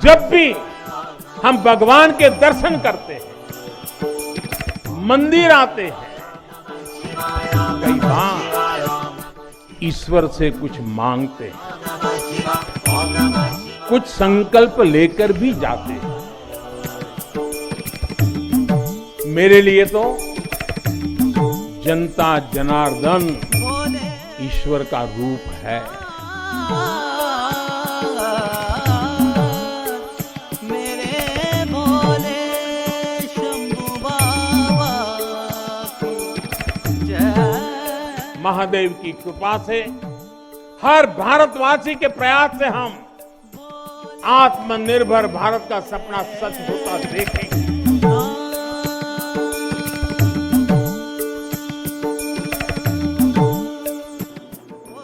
जब भी हम भगवान के दर्शन करते हैं, मंदिर आते हैं, कई बार ईश्वर से कुछ मांगते हैं, कुछ संकल्प लेकर भी जाते हैं। मेरे लिए तो जनता जनार्दन ईश्वर का रूप है। महादेव की कृपा से हर भारतवासी के प्रयास से हम आत्मनिर्भर भारत का सपना सच होता देखेंगे।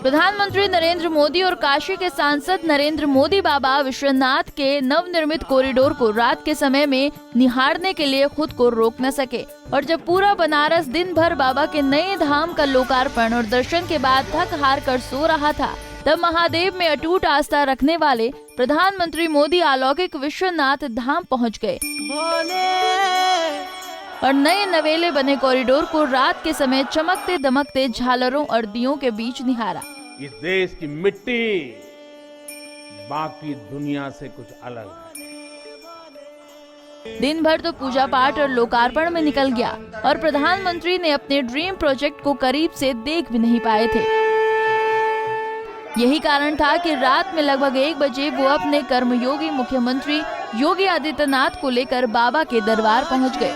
प्रधानमंत्री नरेंद्र मोदी और काशी के सांसद नरेंद्र मोदी बाबा विश्वनाथ के नवनिर्मित कॉरिडोर को रात के समय में निहारने के लिए खुद को रोक न सके और जब पूरा बनारस दिन भर बाबा के नए धाम का लोकार्पण और दर्शन के बाद थक हार कर सो रहा था, तब महादेव में अटूट आस्था रखने वाले प्रधानमंत्री मोदी अलौकिक विश्वनाथ धाम पहुँच गए और नए नवेले बने कॉरिडोर को रात के समय चमकते दमकते झालरों और दियों के बीच निहारा। इस देश की मिट्टी बाकी दुनिया से कुछ अलग है। दिन भर तो पूजा पाठ और लोकार्पण में निकल गया और प्रधानमंत्री ने अपने ड्रीम प्रोजेक्ट को करीब से देख भी नहीं पाए थे। यही कारण था कि रात में लगभग 1 बजे वो अपने कर्मयोगी मुख्यमंत्री योगी आदित्यनाथ को लेकर बाबा के दरबार पहुंच गए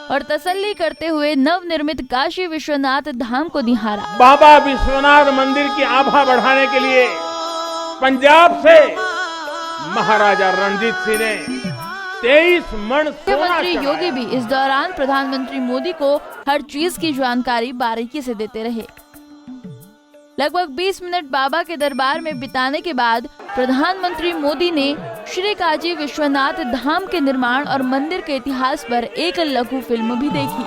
और तसल्ली करते हुए नवनिर्मित काशी विश्वनाथ धाम को निहारा। बाबा विश्वनाथ मंदिर की आभा बढ़ाने के लिए पंजाब से महाराजा रणजीत सिंह ने 23 मण सोना मुख्यमंत्री योगी भी इस दौरान प्रधानमंत्री मोदी को हर चीज की जानकारी बारीकी से देते रहे। लगभग 20 मिनट बाबा के दरबार में बिताने के बाद प्रधानमंत्री मोदी ने श्री काशी विश्वनाथ धाम के निर्माण और मंदिर के इतिहास पर एक लघु फिल्म भी देखी।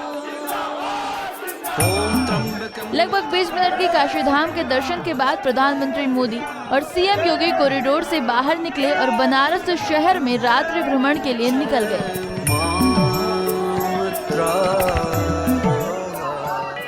लगभग 20 मिनट की काशी धाम के दर्शन के बाद प्रधानमंत्री मोदी और सीएम योगी कॉरिडोर से बाहर निकले और बनारस शहर में रात्रि भ्रमण के लिए निकल गए।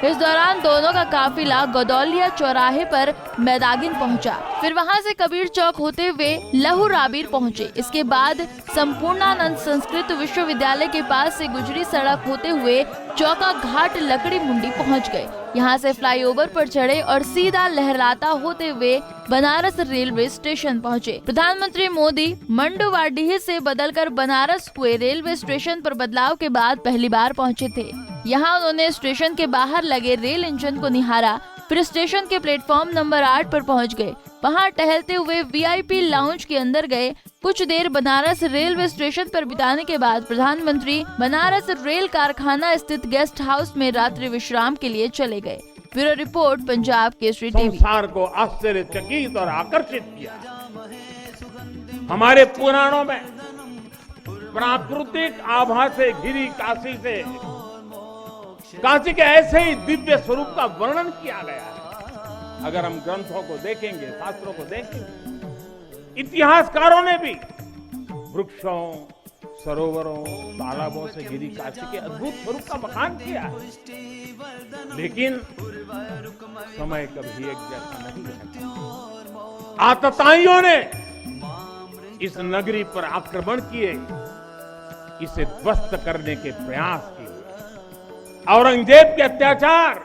इस दौरान दोनों का काफिला गदौलिया चौराहे पर मैदागिन पहुंचा, फिर वहां से कबीर चौक होते हुए लहू राबीर पहुंचे। इसके बाद संपूर्णानंद संस्कृत विश्वविद्यालय के पास से गुजरी सड़क होते हुए चौका घाट लकड़ी मुंडी पहुंच गए। यहां से फ्लाईओवर पर चढ़े और सीधा लहराता होते हुए बनारस रेलवे स्टेशन पहुंचे। प्रधानमंत्री मोदी मंडुवाडीह से बदलकर बनारस हुए रेलवे स्टेशन पर बदलाव के बाद पहली बार पहुंचे थे। यहाँ उन्होंने स्टेशन के बाहर लगे रेल इंजन को निहारा, फिर स्टेशन के प्लेटफॉर्म नंबर 8 पर पहुंच गए। वहां टहलते हुए वीआईपी लाउंज के अंदर गए। कुछ देर बनारस रेलवे स्टेशन पर बिताने के बाद प्रधानमंत्री बनारस रेल कारखाना स्थित गेस्ट हाउस में रात्रि विश्राम के लिए चले गए। Bureau report, Punjab Kesari TV. संसार को आश्चर्यचकित और आकर्षित किया। हमारे पुराणों में प्राकृतिक आभा से घिरी काशी के ऐसे ही दिव्य स्वरूप का वर्णन किया गया है। अगर हम ग्रंथों को देखेंगे, शास्त्रों को देखेंगे, इतिहासकारों ने भी वृक्षों, सरोवरों, तालाबों से घिरी काशी के अद्भुत स्वरूप का बखान किया है। लेकिन समय कभी एक जैसा नहीं रहता। आतताइयों ने इस नगरी पर आक्रमण किए, इसे ध्वस्त करने के प्रयास किए। औरंगजेब के अत्याचार,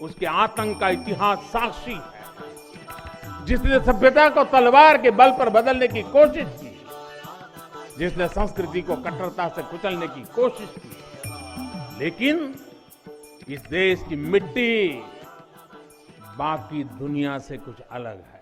उसके आतंक का इतिहास साक्षी है। जिसने सभ्यता को तलवार के बल पर बदलने की कोशिश की, जिसने संस्कृति को कट्टरता से कुचलने की कोशिश की, लेकिन इस देश की मिट्टी बाकी दुनिया से कुछ अलग है।